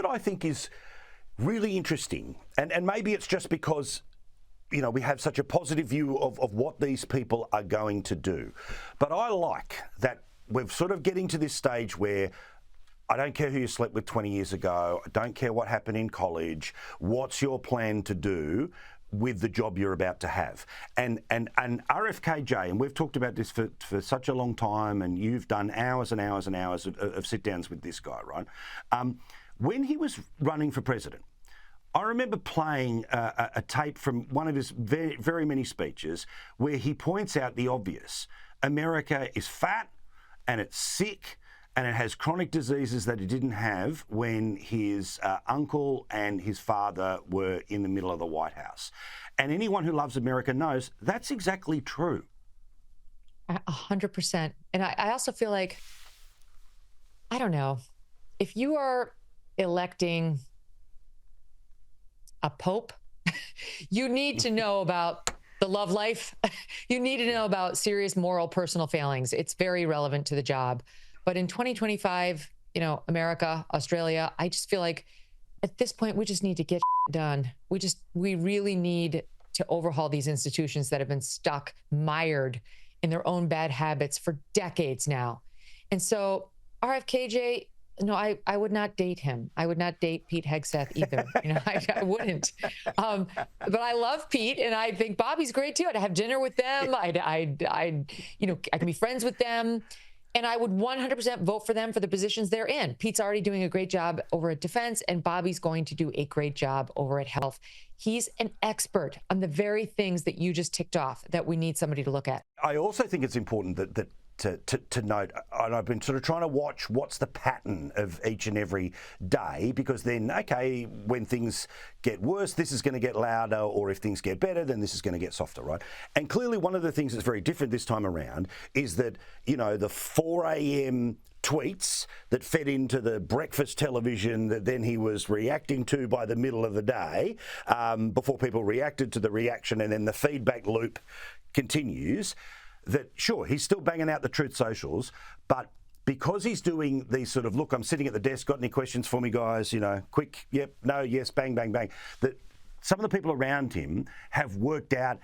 that I think is really interesting, and maybe it's just because, you know, we have such a positive view of what these people are going to do. But I like that we're sort of getting to this stage where I don't care who you slept with 20 years ago. I don't care what happened in college. What's your plan to do with the job you're about to have? And RFKJ, and we've talked about this for such a long time, and you've done hours and hours and hours of sit-downs with this guy, right? When he was running for president, I remember playing a tape from one of his very, very many speeches where he points out the obvious. America is fat and it's sick and it has chronic diseases that it didn't have when his uncle and his father were in the middle of the White House. And anyone who loves America knows that's exactly true. 100%. And I also feel like, I don't know, if you are electing a pope, you need to know about the love life. You need to know about serious moral, personal failings. It's very relevant to the job. But in 2025, you know, America, Australia, I just feel like at this point, we just need to get done. We really need to overhaul these institutions that have been stuck, mired in their own bad habits for decades now. And so RFKJ, no, I would not date him. I would not date Pete Hegseth either. You know, I wouldn't. But I love Pete, and I think Bobby's great too. I'd have dinner with them. I can be friends with them, and I would 100% vote for them for the positions they're in. Pete's already doing a great job over at defense, and Bobby's going to do a great job over at health. He's an expert on the very things that you just ticked off that we need somebody to look at. I also think it's important to note, and I've been sort of trying to watch what's the pattern of each and every day, because then, okay, when things get worse, this is going to get louder, or if things get better, then this is going to get softer, right? And clearly one of the things that's very different this time around is that, you know, the 4 a.m. tweets that fed into the breakfast television that then he was reacting to by the middle of the day, before people reacted to the reaction, and then the feedback loop continues. That, sure, he's still banging out the truth socials, but because he's doing these sort of, look, I'm sitting at the desk, got any questions for me, guys, you know, quick, yep, no, yes, bang, bang, bang, that some of the people around him have worked out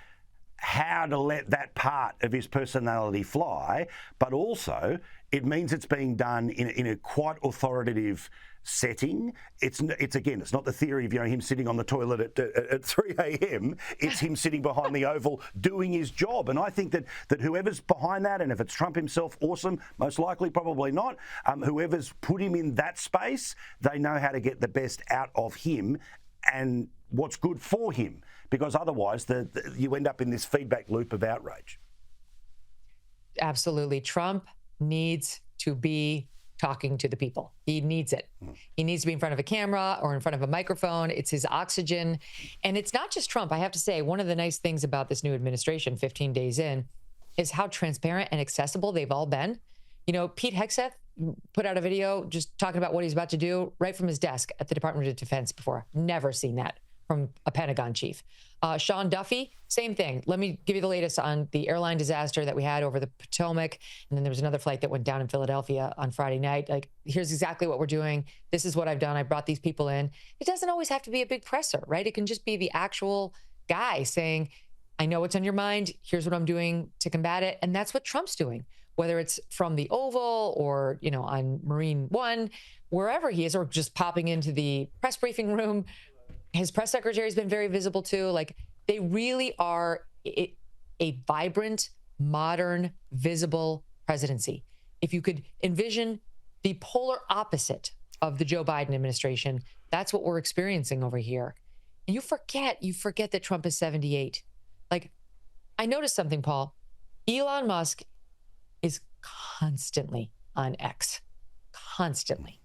how to let that part of his personality fly, but also it means it's being done in a quite authoritative setting. It's not the theory of, you know, him sitting on the toilet at 3 a.m. It's him sitting behind the Oval doing his job. And I think that whoever's behind that, and if it's Trump himself, awesome, most likely probably not, whoever's put him in that space, they know how to get the best out of him and what's good for him, because otherwise you end up in this feedback loop of outrage. Absolutely. Trump needs to be talking to the people. He needs it. He needs to be in front of a camera or in front of a microphone. It's his oxygen. And it's not just Trump. I have to say, one of the nice things about this new administration, 15 days in, is how transparent and accessible they've all been. You know, Pete Hegseth put out a video just talking about what he's about to do right from his desk at the Department of Defense before. Never seen that from a Pentagon chief. Sean Duffy, same thing. Let me give you the latest on the airline disaster that we had over the Potomac. And then there was another flight that went down in Philadelphia on Friday night. Like, here's exactly what we're doing. This is what I've done. I brought these people in. It doesn't always have to be a big presser, right? It can just be the actual guy saying, I know what's on your mind. Here's what I'm doing to combat it. And that's what Trump's doing, whether it's from the Oval or, you know, on Marine One, wherever he is, or just popping into the press briefing room. His press secretary has been very visible too. Like, they really are a vibrant, modern, visible presidency. If you could envision the polar opposite of the Joe Biden administration, that's what we're experiencing over here. And you forget that Trump is 78. Like, I noticed something, Paul. Elon Musk is constantly on X, constantly.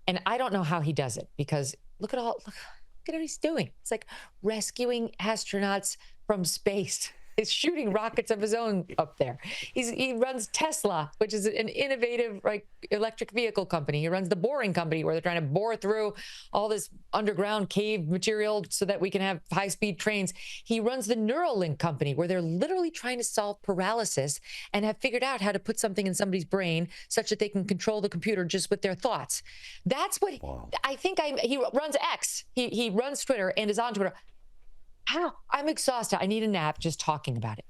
And I don't know how he does it, because look at what he's doing. It's like rescuing astronauts from space. is shooting rockets of his own up there. He runs Tesla, which is an innovative electric vehicle company. He runs the boring company where they're trying to bore through all this underground cave material so that we can have high-speed trains. He runs the Neuralink company where they're literally trying to solve paralysis and have figured out how to put something in somebody's brain such that they can control the computer just with their thoughts. That's what I think. He runs X. He runs Twitter and is on Twitter. How? I'm exhausted. I need a nap just talking about it.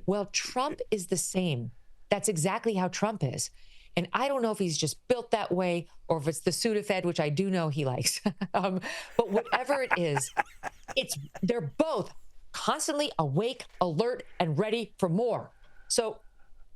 Well, Trump is the same. That's exactly how Trump is. And I don't know if he's just built that way or if it's the Sudafed, which I do know he likes. But whatever it is, they're both constantly awake, alert, and ready for more. So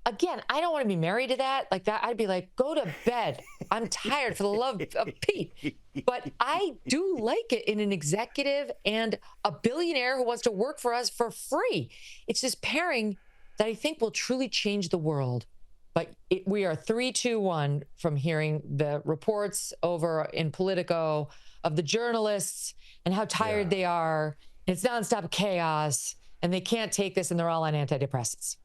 again, I don't want to be married to that. Like that, I'd be like, go to bed. I'm tired, for the love of Pete. But I do like it in an executive and a billionaire who wants to work for us for free. It's this pairing that I think will truly change the world. But we are 3-2-1 from hearing the reports over in Politico of the journalists and how tired they are. It's nonstop chaos and they can't take this and they're all on antidepressants.